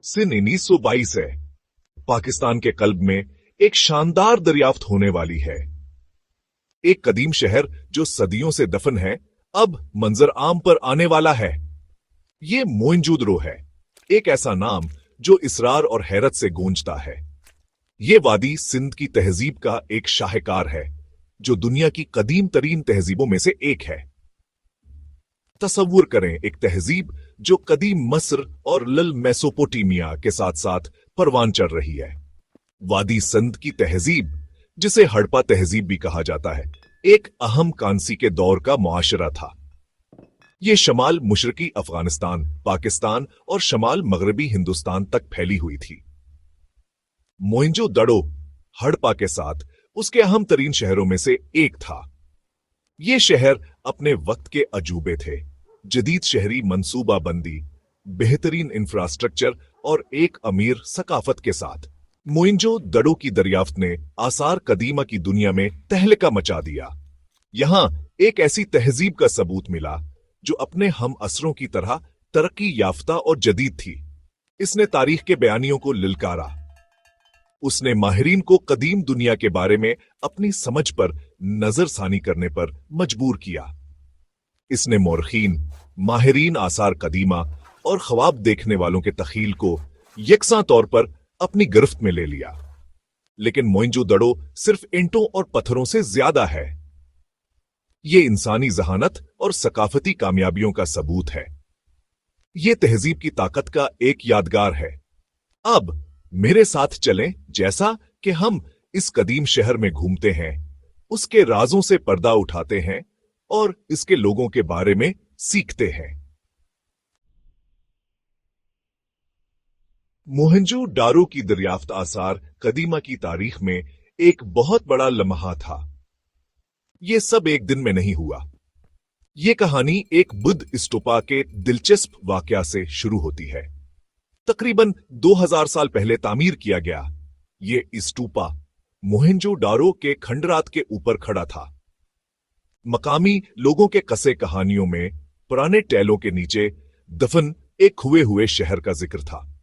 सन 1922 है। पाकिस्तान के कल्ब में एक शानदार दरियाफ्त होने वाली है। एक कदीम शहर जो सदियों से दफन है, अब मंजर आम पर आने वाला है। ये मोइंजोदड़ो है, एक ऐसा नाम जो इसरार और हैरत से गूंजता है। ये वादी सिंध की तहजीब का एक शाहकार है, जो दुनिया की कदीम तरीन तहजीबों में से एक है। तसव्वुर करें एक तहजीब जो कदीम मस्र और लल मेसोपोटामिया के साथ साथ परवान चढ़ रही है। वादी सिंध की तहजीब, जिसे हड़प्पा तहजीब भी कहा जाता है, एक अहम कांसी के दौर का मुआशरा था। यह शमाल मशरकी अफगानिस्तान, पाकिस्तान और शमाल मगरबी हिंदुस्तान तक फैली हुई थी। मोइंजोदड़ो हड़प्पा के साथ उसके अहम तरीन शहरों में से एक था। ये शहर अपने वक्त के अजूबे थे। जदीद शहरी मंसूबा बंदी, बेहतरीन इंफ्रास्ट्रक्चर और एक अमीर सकाफत के साथ मोइंजोदड़ो की दरियाफ्त ने आसार कदीमा की दुनिया में तहलका मचा दिया। यहां एक ऐसी तहजीब का सबूत मिला जो अपने हम असरों की तरह तरक्की याफ्ता और जदीद थी। इसने तारीख के बयानियों को ललकारा। उसने माहिरीन को कदीम दुनिया के बारे में अपनी समझ पर नजरसानी करने पर मजबूर किया। इसने मौरखीन, माहिरीन आसार कदीमा और ख्वाब देखने वालों के तखील को यकसा तौर पर अपनी गिरफ्त में ले लिया। लेकिन मोइंजोदड़ो सिर्फ ईंटों और पत्थरों से ज्यादा है। यह इंसानी जहानत और सकाफती कामयाबियों का सबूत है। यह तहजीब की ताकत का एक यादगार है। अब मेरे साथ चलें, जैसा कि हम इस कदीम शहर में घूमते हैं, उसके राजों से पर्दा उठाते हैं और इसके लोगों के बारे में सीखते हैं। मोहनजोदारो की दरियाफ्त आसार कदीमा की तारीख में एक बहुत बड़ा लम्हा था। यह सब एक दिन में नहीं हुआ। यह कहानी एक बुद्ध स्तूपा के दिलचस्प वाकया से शुरू होती है। तकरीबन 2000 साल पहले तामीर किया गया यह स्तूपा मोहनजोदारो के खंडरात के ऊपर खड़ा था। मकामी लोगों के कसे कहानियों में पुराने टैलों के नीचे दफन एक खोए हुए शहर का जिक्र था।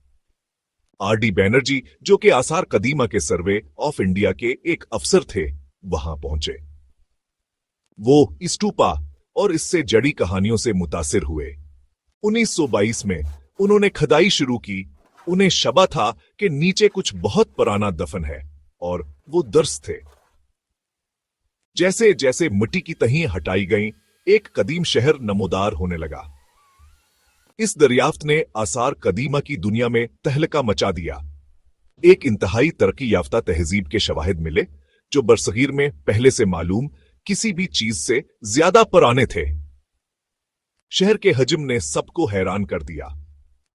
आर.डी. बैनर्जी, जो कि आसार कदीमा के सर्वे ऑफ इंडिया के एक अफसर थे, वहां पहुंचे। वो स्तूपा और इससे जड़ी कहानियों से मुतासिर हुए। 1922 में उन्होंने खदाई शुरू की। उन्हें शबा था कि नीचे कुछ बहुत पुराना दफन है और वो दर्स थे। जैसे जैसे मिट्टी की तहें हटाई गईं, एक कदीम शहर नमोदार होने लगा। इस दरियाफ्त ने आसार कदीमा की दुनिया में तहलका मचा दिया। एक इंतहाई तरक्की याफ्ता तहजीब के शवाहिद मिले, जो बरसगीर में पहले से मालूम किसी भी चीज से ज्यादा पुराने थे। शहर के हजम ने सबको हैरान कर दिया।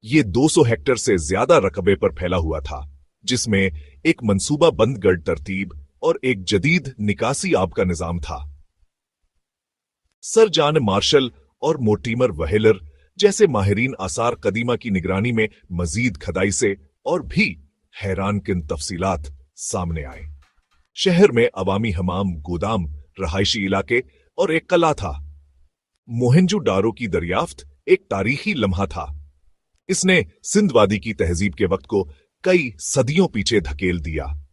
ये 200 हेक्टेयर से ज्यादा रकबे पर फैला हुआ था, जिसमें एक मंसूबा बंद गढ़ तरतीब और एक जदीद निकासी आब का निजाम था। सर जॉन मार्शल और मोर्टिमर वेहेलर जैसे माहिरीन आसार कदीमा की निगरानी में मजीद खदाई से और भी हैरानकुन तफसीलात सामने आए। शहर में अवामी हमाम, गोदाम, रहायशी इलाके और एक कला था। मोहनजोदारो की दरियाफ्त एक तारीखी लम्हा था। इसने सिंध वादी की तहजीब के वक्त को कई सदियों पीछे धकेल दिया।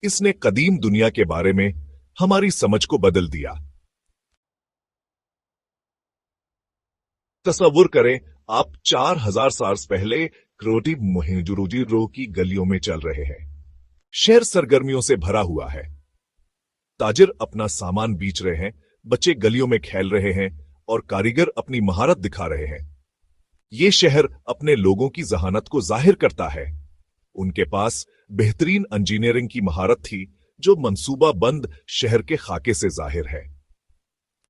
इसने कदीम दुनिया के बारे में हमारी समझ को बदल दिया। तसव्वुर करें, आप 4000 साल पहले क्रोटी मोहनजोदड़ो की गलियों में चल रहे हैं। शहर सरगर्मियों से भरा हुआ है। ताजिर अपना सामान बेच रहे हैं, बच्चे गलियों में खेल रहे हैं और कारीगर अपनी महारत दिखा रहे हैं। यह शहर अपने लोगों की जहानत को जाहिर करता है। उनके पास बेहतरीन इंजीनियरिंग की महारत थी, जो मंसूबा बंद शहर के खाके से जाहिर है।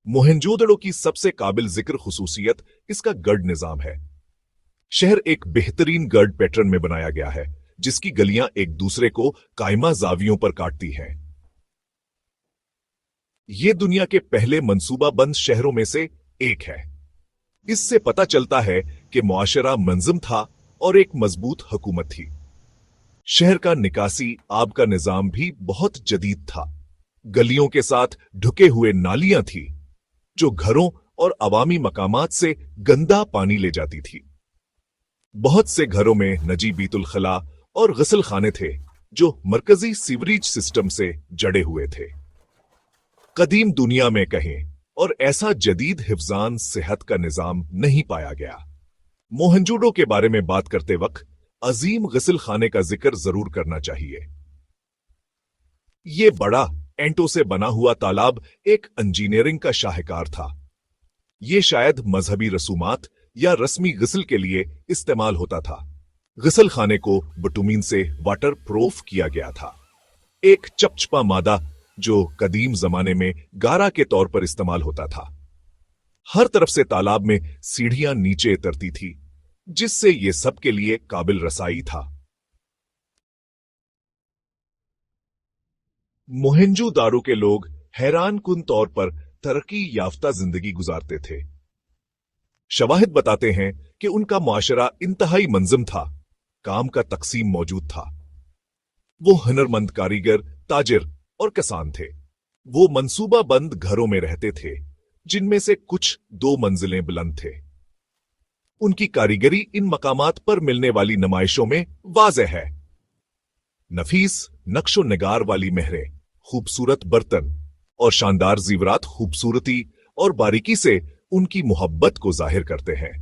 मोहनजोदड़ो की सबसे काबिल जिक्र खुसूसियत इसका गढ़ निजाम है। शहर एक बेहतरीन गढ़ पैटर्न में बनाया गया है, जिसकी गलियां एक दूसरे को कायमा जावियों पर काटती हैं। यह दुनिया के पहले मंसूबा बंद शहरों में से एक है। इससे पता चलता है कि मुआशरा मंजम था और एक मजबूत हुकूमत थी। शहर का निकासी आब का निजाम भी बहुत जदीद था। गलियों के साथ ढुके हुए नालियां थी, जो घरों और अवामी मकामात से गंदा पानी ले जाती थी। बहुत से घरों में नजी बीतुल खला और गसल खाने थे जो मरकजी सीवरेज सिस्टम से जड़े हुए थे। कदीम दुनिया में कहें और ऐसा जदीद हिफ्जान सेहत का निजाम नहीं पाया गया। मोहनजोडो के बारे में बात करते वक्त अजीम गसल खाने का जिक्र जरूर करना चाहिए। ये बड़ा एंटों से बना हुआ तालाब एक इंजीनियरिंग का शाहकार था। ये शायद मजहबी रसूमात या रस्मी गसल के लिए इस्तेमाल होता था। गसल खाने को बिटुमीन से वाटर प्रूफ किया गया था, एक चपचपा मादा जो कदीम जमाने में गारा के तौर पर इस्तेमाल होता था। हर तरफ से तालाब में सीढ़ियां नीचे उतरती थी, जिससे यह सबके लिए काबिल रसाई था। मोहेंजोदारो के लोग हैरान कुन तौर पर तरक्की याफ्ता जिंदगी गुजारते थे। शवाहिद बताते हैं कि उनका मुआशरा इंतहाई मंजम था, काम का तकसीम मौजूद था। वो हुनरमंद कारीगर, ताजिर और किसान थे। वो मंसूबा बंद घरों में रहते थे, जिनमें से कुछ 2 मंजिलें बुलंद थे। उनकी कारीगरी इन मकामात पर मिलने वाली नुमाइशों में वाज़ेह है। नफीस नक्शो निगार वाली मेहरें, खूबसूरत बर्तन और शानदार जीवरात खूबसूरती और बारीकी से उनकी मोहब्बत को जाहिर करते हैं।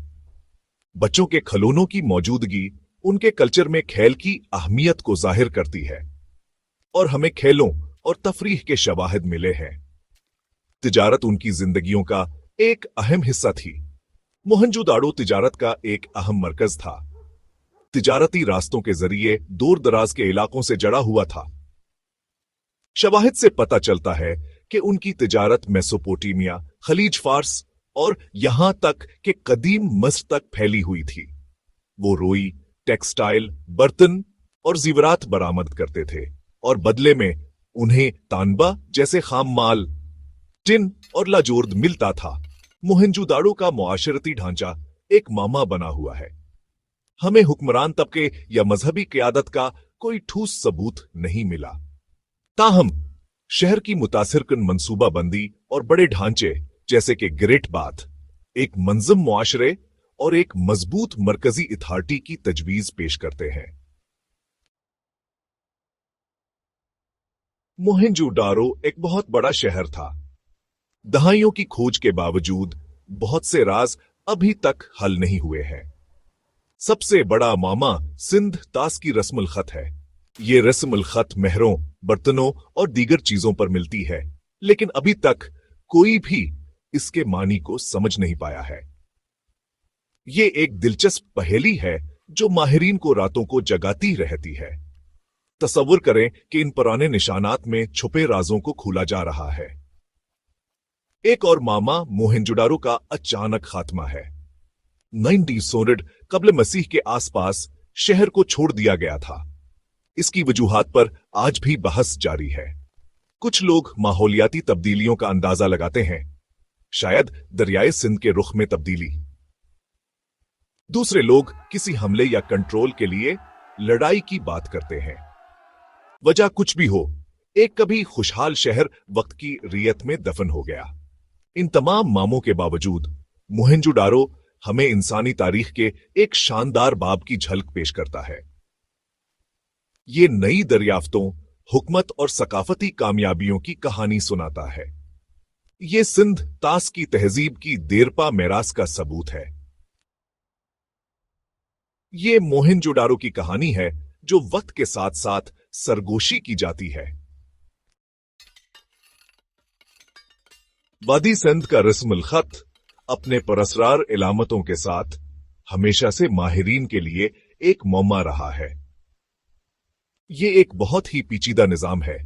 बच्चों के खिलौनों की मौजूदगी उनके कल्चर में खेल की अहमियत को जाहिर करती है और हमें खेलों और तफरीह के शवाहिद मिले हैं। तिजारत उनकी जिंदगियों का एक अहम हिस्सा थी। मोहनजोदाड़ो तिजारत का एक अहम मरकज था। तिजारती रास्तों के जरिए दूर दराज के इलाकों से जड़ा हुआ था। शवाहिद से पता चलता है कि उनकी तिजारत मेसोपोटामिया, खलीज फार्स और यहां तक कि कदीम मिस्र तक फैली हुई थी। वो रोई, टेक्सटाइल, बर्तन और जीवरात बरामद करते थे और बदले में उन्हें तानबा जैसे खाम माल, टिन और लाजोर्द मिलता था। मोहनजोदाड़ो का मुआशरती ढांचा एक मामा बना हुआ है। हमें हुक्मरान तबके या मजहबी क़यादत का कोई ठोस सबूत नहीं मिला। ताहम शहर की मुतासिरकुन मंसूबाबंदी और बड़े ढांचे जैसे कि ग्रेट बाथ एक मंजम मुआशरे और एक मजबूत मरकजी अथॉरिटी की तजवीज पेश करते हैं। मोहनजोदारो एक बहुत बड़ा शहर था। दहाइयों की खोज के बावजूद बहुत से राज अभी तक हल नहीं हुए हैं। सबसे बड़ा मामा सिंध तास की रस्मुल खत है। ये रस्मुल खत मेहरों, बर्तनों और दीगर चीजों पर मिलती है, लेकिन अभी तक कोई भी इसके मानी को समझ नहीं पाया है। ये एक दिलचस्प पहेली है जो माहिरीन को रातों को जगाती रहती है। तसव्वुर करें कि इन पुराने निशानात में छुपे राजों को खोला जा रहा है। एक और मामा मोहनजोदारो का अचानक खात्मा है। 900 कब्ल मसीह के आसपास शहर को छोड़ दिया गया था। इसकी वजूहात पर आज भी बहस जारी है। कुछ लोग माहौलियाती तब्दीलियों का अंदाजा लगाते हैं, शायद दरियाए सिंध के रुख में तब्दीली। दूसरे लोग किसी हमले या कंट्रोल के लिए लड़ाई की बात करते हैं। वजह कुछ भी हो, एक कभी खुशहाल शहर वक्त की रियत में दफन हो गया। इन तमाम मामों के बावजूद मोहनजोदारो हमें इंसानी तारीख के एक शानदार बाब की झलक पेश करता है। ये नई दरियाफ्तों, हुकमत और सकाफती कामयाबियों की कहानी सुनाता है। ये सिंध तास की तहजीब की देरपा मेरास का सबूत है। ये मोहनजोदारो की कहानी है जो वक्त के साथ साथ सरगोशी की जाती है। वादी सिंध का रस्मुल खत अपने परअसरार इलामतों के साथ हमेशा से माहिरीन के लिए एक मौमा रहा है। ये एक बहुत ही पेचीदा निजाम है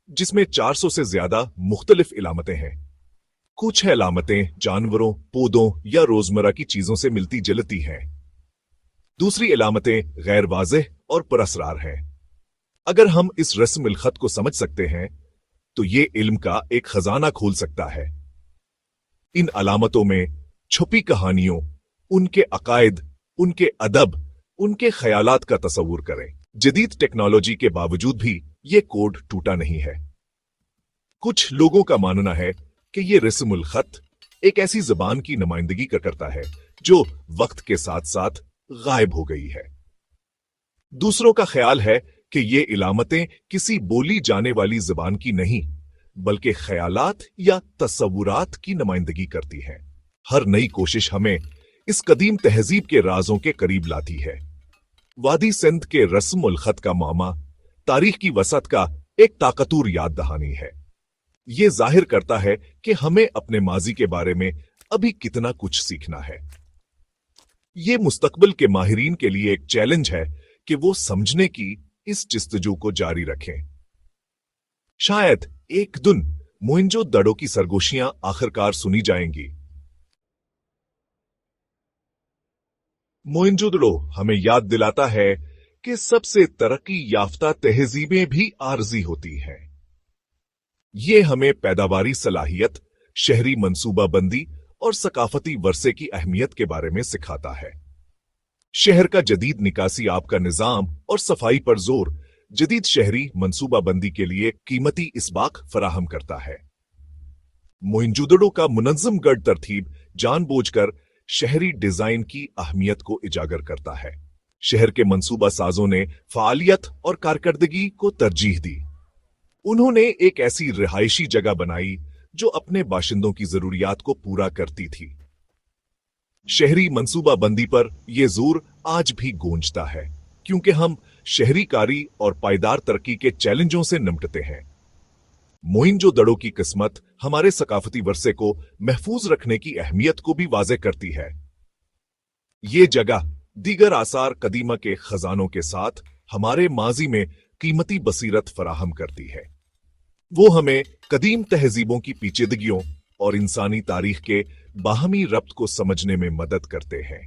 जिसमें 400 से ज्यादा मुख्तलिफ इलामतें हैं। कुछ इलामतें जानवरों, पौधों या रोजमर्रा की चीजों से मिलती जुलती हैं। दूसरी इलामतें गैर वाज़ेह और पुरअसरार हैं। अगर हम इस रस्मुल खत को समझ सकते हैं तो ये इल्म का एक खजाना खोल सकता है। इन अलामतों में छुपी कहानियों, उनके अकायद, उनके अदब, उनके ख्यालात का तसव्वुर करें। जदीद टेक्नोलॉजी के बावजूद भी ये कोड टूटा नहीं है। कुछ लोगों का मानना है कि ये रस्मुल खत एक ऐसी जबान की नुमाइंदगी करता है जो वक्त के साथ साथ गायब हो गई है। दूसरों का ख्याल है कि ये इलामतें किसी बोली जाने वाली जुबान की नहीं, बल्कि ख्यालात या तस्वुरात की नुमाइंदगी करती हैं। हर नई कोशिश हमें इस कदीम तहजीब के राजों के करीब लाती है। वादी सिंध के रस्म उल खत का मामा तारीख की वसत का एक ताकतूर याद दहानी है। ये जाहिर करता है कि हमें अपने माजी के बारे में अभी कितना कुछ सीखना है। ये मुस्तकबिल के माहिरीन के लिए एक चैलेंज है कि वो समझने की इस जस्तजू को जारी रखें। शायद एक दिन मोइंजो दड़ो की सरगोशियां आखिरकार सुनी जाएंगी। मोइंजोदड़ो हमें याद दिलाता है कि सबसे तरक्की याफ्ता तहजीबें भी आरजी होती हैं। ये हमें पैदावारी सलाहियत, शहरी मंसूबाबंदी और सकाफती वर्से की अहमियत के बारे में सिखाता है। शहर का जदीद निकासी आब का निजाम और सफाई पर जोर जदीद शहरी मंसूबाबंदी के लिए कीमती इसबाक फराहम करता है। मोइंजोदड़ो का मुनज्जम गढ़ तरतीब जानबूझकर शहरी डिजाइन की अहमियत को इजागर करता है। शहर के मंसूबा साजों ने फालियत और कारकर्दगी को तरजीह दी। उन्होंने एक ऐसी रिहायशी जगह बनाई जो अपने बाशिंदों की जरूरियात को पूरा करती थी। शहरी मंसूबाबंदी पर यह जोर आज भी गूंजता है, क्योंकि हम शहरी कारी और पायदार तरक्की के चैलेंजों से निपटते हैं। मोइंजोदड़ो की किस्मत हमारे सकाफती वर्से को महफूज रखने की अहमियत को भी वाज़ेह करती है। ये जगह दीगर आसार कदीमा के खजानों के साथ हमारे माजी में कीमती बसीरत फराहम करती है। वो हमें कदीम तहजीबों की पेचीदगियों और इंसानी तारीख के बाहमी रब्त को समझने में मदद करते हैं।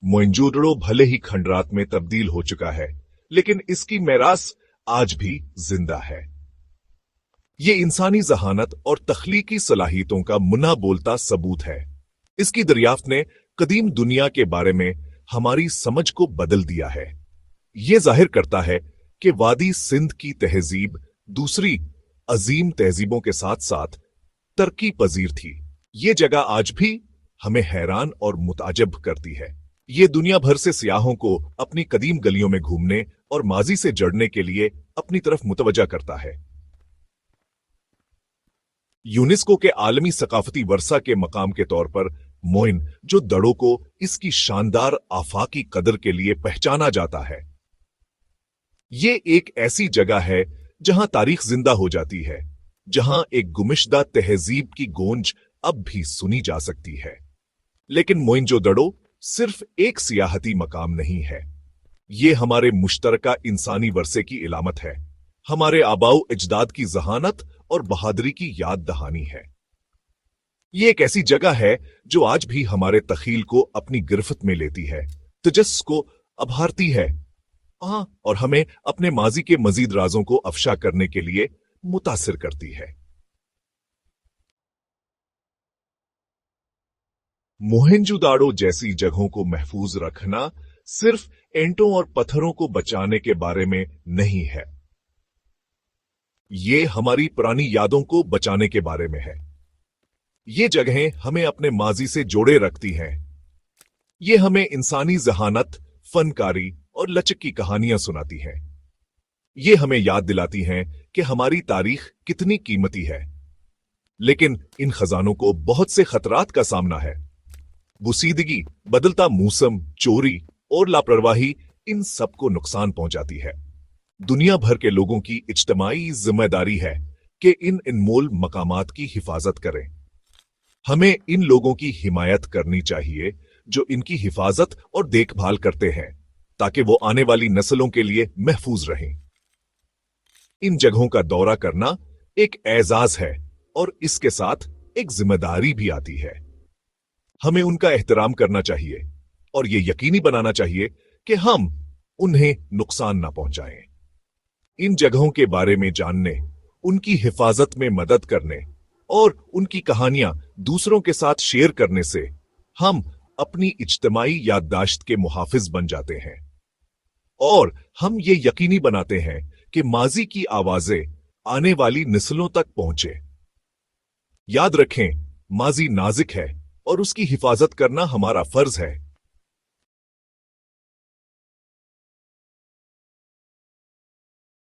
मोइंजोदड़ो भले ही खंडरात में तब्दील हो चुका है, लेकिन इसकी मेरास आज भी जिंदा है। ये इंसानी जहानत और तख्लीकी सलाहियतों का मुना बोलता सबूत है। इसकी दरियाफ्त ने कदीम दुनिया के बारे में हमारी समझ को बदल दिया है। यह जाहिर करता है कि वादी सिंध की तहजीब दूसरी अजीम तहजीबों के साथ साथ तरक्की पजीर थी। ये जगह आज भी हमें हैरान और मुताजब करती है। ये दुनिया भर से सियाहों को अपनी कदीम गलियों में घूमने और माजी से जड़ने के लिए अपनी तरफ मुतवज्जा करता है। यूनेस्को के आलमी सकाफती वर्सा के मकाम के तौर पर मोइंजोदड़ो को इसकी शानदार आफाकी कदर के लिए पहचाना जाता है। ये एक ऐसी जगह है जहां तारीख जिंदा हो जाती है, जहां एक गुमिश्दा तहजीब की गूंज अब भी सुनी जा सकती है। लेकिन मोइंजोदड़ो सिर्फ एक सियाहती मकाम नहीं है, ये हमारे मुश्तरका इंसानी वर्से की इलामत है, हमारे आबाऊ अजदाद की जहानत और बहादुरी की याद दहानी है। ये एक ऐसी जगह है जो आज भी हमारे तखील को अपनी गिरफ्त में लेती है, तजस्स को अभारती है, और हमें अपने माजी के मजीद राजों को अफशा करने के लिए मुतासिर करती है। मोहेंजोदाड़ो जैसी जगहों को महफूज रखना सिर्फ ईंटों और पत्थरों को बचाने के बारे में नहीं है, ये हमारी पुरानी यादों को बचाने के बारे में है। ये जगहें हमें अपने माजी से जोड़े रखती हैं। ये हमें इंसानी जहानत, फनकारी और लचक की कहानियां सुनाती हैं। ये हमें याद दिलाती हैं कि हमारी तारीख कितनी कीमती है। लेकिन इन खजानों को बहुत से खतरात का सामना है। बुसीदगी, बदलता मौसम, चोरी और लापरवाही इन सबको नुकसान पहुंचाती है। दुनिया भर के लोगों की इज्तमाई जिम्मेदारी है कि इन अनमोल मकामात की हिफाजत करें। हमें इन लोगों की हिमायत करनी चाहिए जो इनकी हिफाजत और देखभाल करते हैं, ताकि वो आने वाली नस्लों के लिए महफूज रहें। इन जगहों का दौरा करना एक एजाज है और इसके साथ एक जिम्मेदारी भी आती है। हमें उनका एहतराम करना चाहिए और ये यकीनी बनाना चाहिए कि हम उन्हें नुकसान ना पहुंचाएं। इन जगहों के बारे में जानने, उनकी हिफाजत में मदद करने और उनकी कहानियां दूसरों के साथ शेयर करने से हम अपनी इज्तिमाई याददाश्त के मुहाफिज बन जाते हैं और हम ये यकीनी बनाते हैं कि माजी की आवाजें आने वाली नस्लों तक पहुंचे। याद रखें, माजी नाजुक है और उसकी हिफाजत करना हमारा फर्ज है।